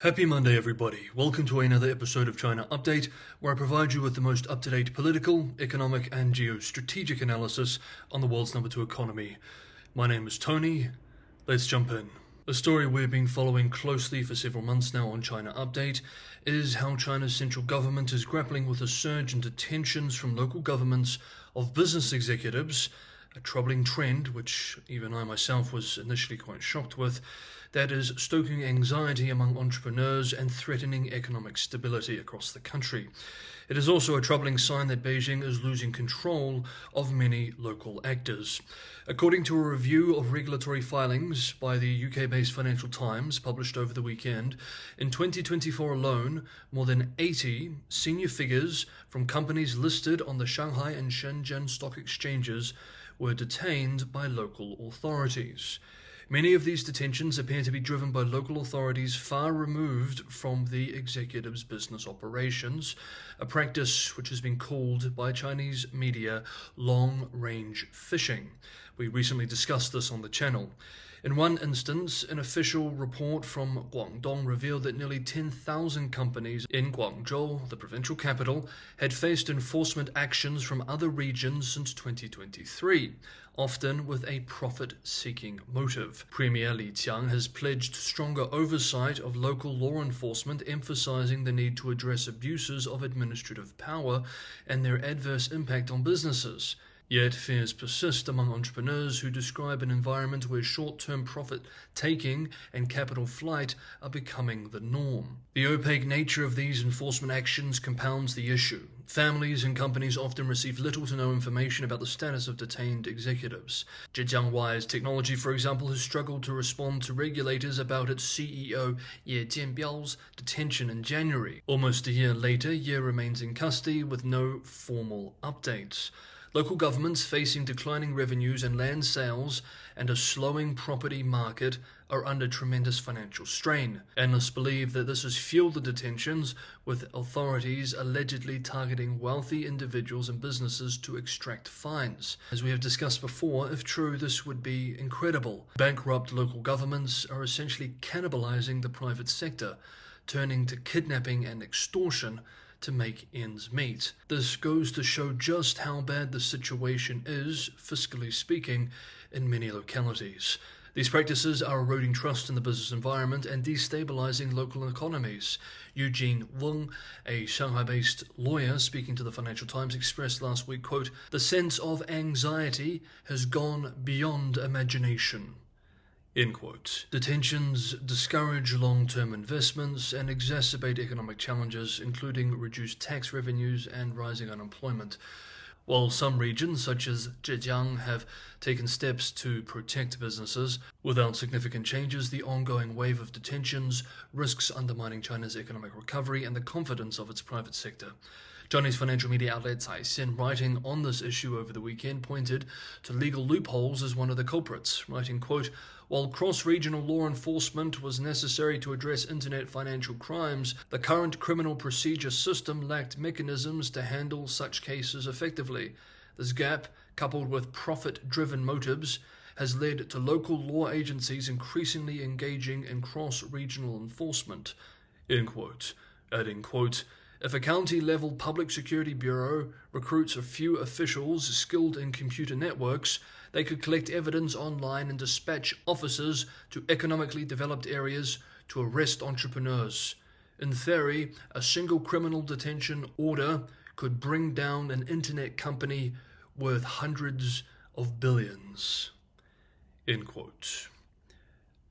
Happy Monday, everybody. Welcome to another episode of China Update, where I provide you with the most up-to-date political, economic, and geostrategic analysis on the world's #2 economy. My name is Tony. Let's jump in. A story we've been following closely for several months now on China Update is how China's central government is grappling with a surge in detentions from local governments of business executives, a troubling trend which even I myself was initially quite shocked with, that is stoking anxiety among entrepreneurs and threatening economic stability across the country. It is also a troubling sign that Beijing is losing control of many local actors. According to a review of regulatory filings by the UK-based Financial Times published over the weekend, in 2024 alone, more than 80 senior figures from companies listed on the Shanghai and Shenzhen stock exchanges were detained by local authorities. Many of these detentions appear to be driven by local authorities far removed from the executive's business operations, a practice which has been called by Chinese media long-range fishing. We recently discussed this on the channel. In one instance, an official report from Guangdong revealed that nearly 10,000 companies in Guangzhou, the provincial capital, had faced enforcement actions from other regions since 2023, often with a profit-seeking motive. Premier Li Qiang has pledged stronger oversight of local law enforcement, emphasizing the need to address abuses of administrative power and their adverse impact on businesses. Yet fears persist among entrepreneurs who describe an environment where short-term profit-taking and capital flight are becoming the norm. The opaque nature of these enforcement actions compounds the issue. Families and companies often receive little to no information about the status of detained executives. Zhejiang Technology, for example, has struggled to respond to regulators about its CEO Ye Jianbiao's detention in January. Almost a year later, Ye remains in custody with no formal updates. Local governments facing declining revenues and land sales and a slowing property market are under tremendous financial strain. Analysts believe that this has fueled the detentions, with authorities allegedly targeting wealthy individuals and businesses to extract fines. As we have discussed before, if true, this would be incredible. Bankrupt local governments are essentially cannibalizing the private sector, turning to kidnapping and extortion to make ends meet. This goes to show just how bad the situation is, fiscally speaking, in many localities. These practices are eroding trust in the business environment and destabilizing local economies. Eugene Weng, a Shanghai-based lawyer speaking to the Financial Times, expressed last week, quote, "The sense of anxiety has gone beyond imagination." End quote. Detentions discourage long-term investments and exacerbate economic challenges, including reduced tax revenues and rising unemployment. While some regions, such as Zhejiang, have taken steps to protect businesses, without significant changes, the ongoing wave of detentions risks undermining China's economic recovery and the confidence of its private sector. Chinese financial media outlet Caixin, writing on this issue over the weekend, pointed to legal loopholes as one of the culprits, writing, quote, "While cross-regional law enforcement was necessary to address internet financial crimes, the current criminal procedure system lacked mechanisms to handle such cases effectively. This gap, coupled with profit-driven motives, has led to local law agencies increasingly engaging in cross-regional enforcement." End quote. Adding, quote, "If a county-level public security bureau recruits a few officials skilled in computer networks, they could collect evidence online and dispatch officers to economically developed areas to arrest entrepreneurs. In theory, a single criminal detention order could bring down an internet company worth hundreds of billions." End quote.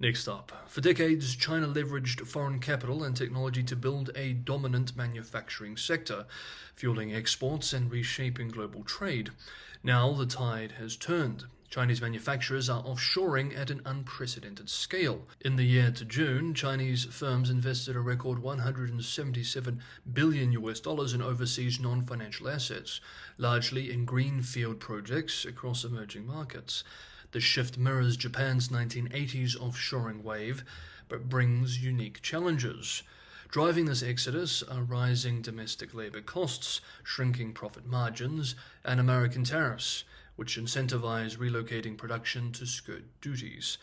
Next up, for decades, China leveraged foreign capital and technology to build a dominant manufacturing sector, fueling exports and reshaping global trade. Now the tide has turned. Chinese manufacturers are offshoring at an unprecedented scale. In the year to June, Chinese firms invested a record $177 billion in overseas non-financial assets, largely in greenfield projects across emerging markets. The shift mirrors Japan's 1980s offshoring wave, but brings unique challenges. Driving this exodus are rising domestic labor costs, shrinking profit margins, and American tariffs, which incentivize relocating production to skirt duties.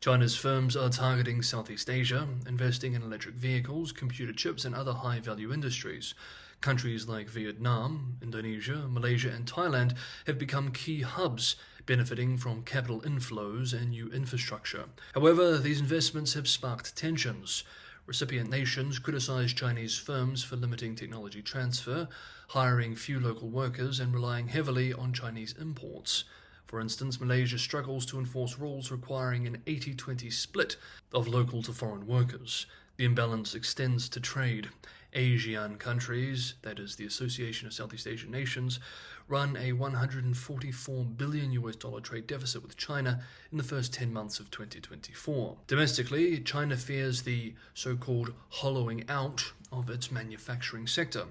China's firms are targeting Southeast Asia, investing in electric vehicles, computer chips, and other high-value industries. Countries like Vietnam, Indonesia, Malaysia, and Thailand have become key hubs, benefiting from capital inflows and new infrastructure. However, these investments have sparked tensions. Recipient nations criticize Chinese firms for limiting technology transfer, hiring few local workers, and relying heavily on Chinese imports. For instance, Malaysia struggles to enforce rules requiring an 80-20 split of local to foreign workers. The imbalance extends to trade. ASEAN countries, that is the Association of Southeast Asian Nations, run a $144 billion trade deficit with China in the first 10 months of 2024. Domestically, China fears the so-called hollowing out of its manufacturing sector.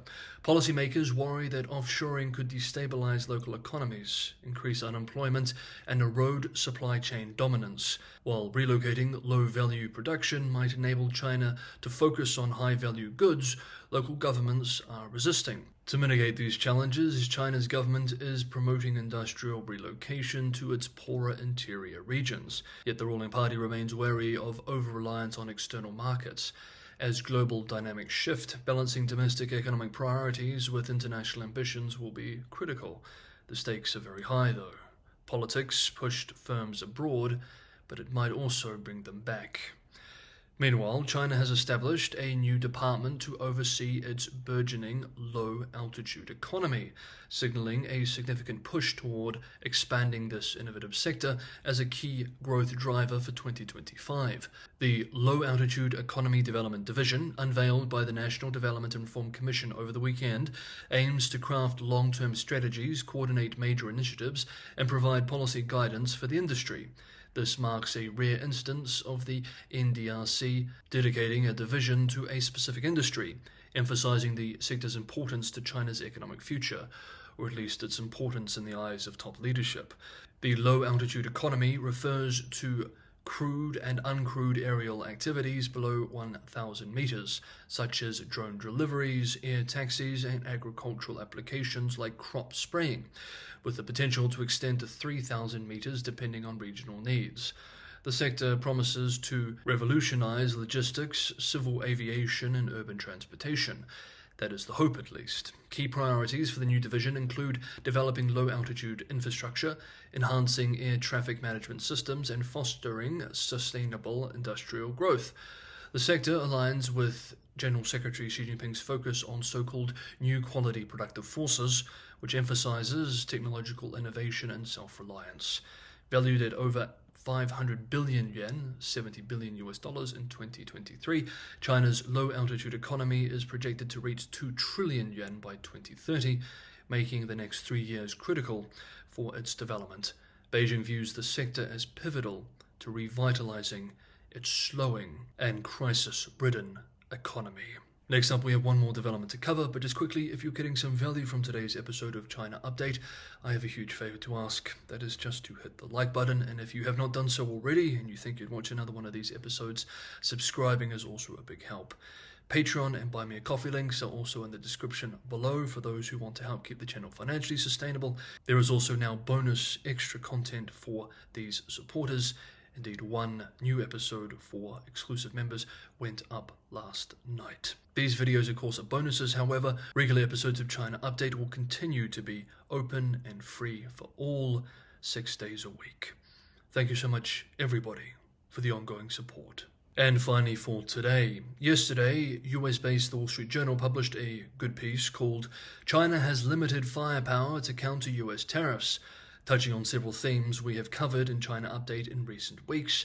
Policymakers worry that offshoring could destabilize local economies, increase unemployment, and erode supply chain dominance, while relocating low-value production might enable China to focus on high-value goods. Local governments are resisting. To mitigate these challenges, China's government is promoting industrial relocation to its poorer interior regions. Yet the ruling party remains wary of over-reliance on external markets. As global dynamics shift, balancing domestic economic priorities with international ambitions will be critical. The stakes are very high, though. Politics pushed firms abroad, but it might also bring them back. Meanwhile, China has established a new department to oversee its burgeoning low-altitude economy, signaling a significant push toward expanding this innovative sector as a key growth driver for 2025. The Low-Altitude Economy Development Division, unveiled by the National Development and Reform Commission over the weekend, aims to craft long-term strategies, coordinate major initiatives, and provide policy guidance for the industry. This marks a rare instance of the NDRC dedicating a division to a specific industry, emphasizing the sector's importance to China's economic future, or at least its importance in the eyes of top leadership. The low-altitude economy refers to crewed and uncrewed aerial activities below 1,000 meters, such as drone deliveries, air taxis, and agricultural applications like crop spraying, with the potential to extend to 3,000 meters depending on regional needs. The sector promises to revolutionize logistics, civil aviation, and urban transportation. That is the hope, at least. Key priorities for the new division include developing low-altitude infrastructure, enhancing air traffic management systems, and fostering sustainable industrial growth. The sector aligns with General Secretary Xi Jinping's focus on so-called new quality productive forces, which emphasizes technological innovation and self-reliance. Valued at over 500 billion yuan, $70 billion in 2023, China's low-altitude economy is projected to reach 2 trillion yuan by 2030, making the next 3 years critical for its development. Beijing views the sector as pivotal to revitalizing its slowing and crisis-ridden economy. Next up, we have one more development to cover, but just quickly, if you're getting some value from today's episode of China Update, I have a huge favor to ask. That is just to hit the like button, and if you have not done so already, and you think you'd watch another one of these episodes, subscribing is also a big help. Patreon and Buy Me a Coffee links are also in the description below for those who want to help keep the channel financially sustainable. There is also now bonus extra content for these supporters. Indeed, one new episode for exclusive members went up last night. These videos, of course, are bonuses. However, regular episodes of China Update will continue to be open and free for all 6 days a week. Thank you so much, everybody, for the ongoing support. And finally for today, yesterday, US-based The Wall Street Journal published a good piece called "China Has Limited Firepower to Counter US Tariffs," touching on several themes we have covered in China Update in recent weeks,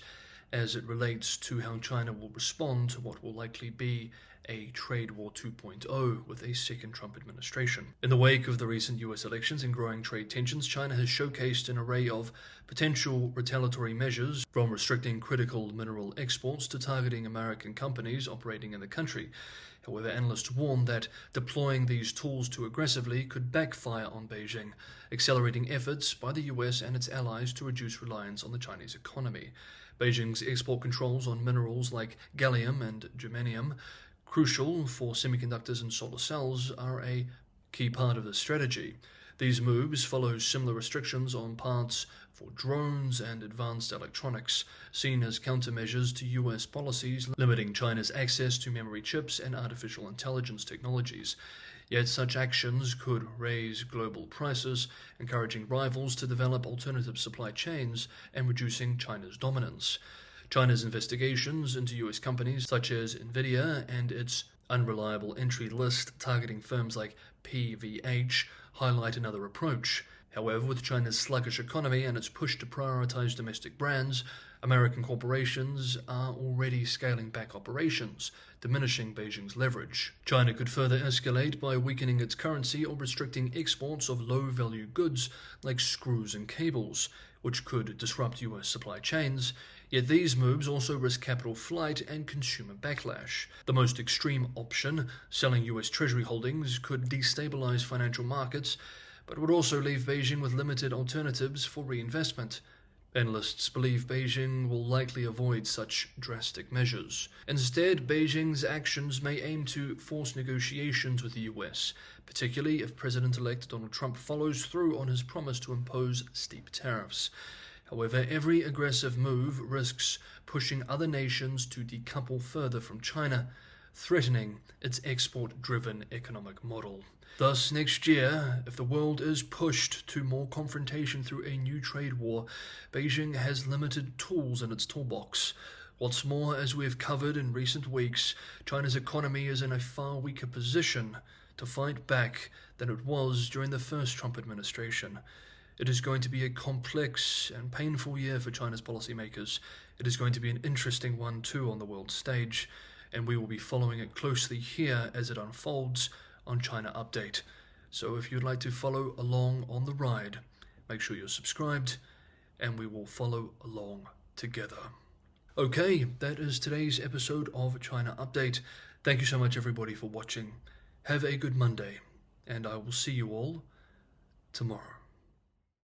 as it relates to how China will respond to what will likely be a trade war 2.0 with a second Trump administration. In the wake of the recent US elections and growing trade tensions, China has showcased an array of potential retaliatory measures, from restricting critical mineral exports to targeting American companies operating in the country. However, analysts warn that deploying these tools too aggressively could backfire on Beijing, accelerating efforts by the US and its allies to reduce reliance on the Chinese economy. Beijing's export controls on minerals like gallium and germanium, crucial for semiconductors and solar cells, are a key part of this strategy. These moves follow similar restrictions on parts for drones and advanced electronics, seen as countermeasures to US policies limiting China's access to memory chips and artificial intelligence technologies. Yet such actions could raise global prices, encouraging rivals to develop alternative supply chains and reducing China's dominance. China's investigations into US companies such as Nvidia and its unreliable entry list targeting firms like PVH highlight another approach. However, with China's sluggish economy and its push to prioritize domestic brands, American corporations are already scaling back operations, diminishing Beijing's leverage. China could further escalate by weakening its currency or restricting exports of low-value goods like screws and cables, which could disrupt US supply chains. Yet these moves also risk capital flight and consumer backlash. The most extreme option, selling US Treasury holdings, could destabilize financial markets, but would also leave Beijing with limited alternatives for reinvestment. Analysts believe Beijing will likely avoid such drastic measures. Instead, Beijing's actions may aim to force negotiations with the US, particularly if President-elect Donald Trump follows through on his promise to impose steep tariffs. However, every aggressive move risks pushing other nations to decouple further from China, threatening its export-driven economic model. Thus, next year, if the world is pushed to more confrontation through a new trade war, Beijing has limited tools in its toolbox. What's more, as we have covered in recent weeks, China's economy is in a far weaker position to fight back than it was during the first Trump administration. It is going to be a complex and painful year for China's policymakers. It is going to be an interesting one too on the world stage, and we will be following it closely here as it unfolds on China Update. So if you'd like to follow along on the ride, make sure you're subscribed, and we will follow along together. Okay, that is today's episode of China Update. Thank you so much everybody for watching. Have a good Monday, and I will see you all tomorrow.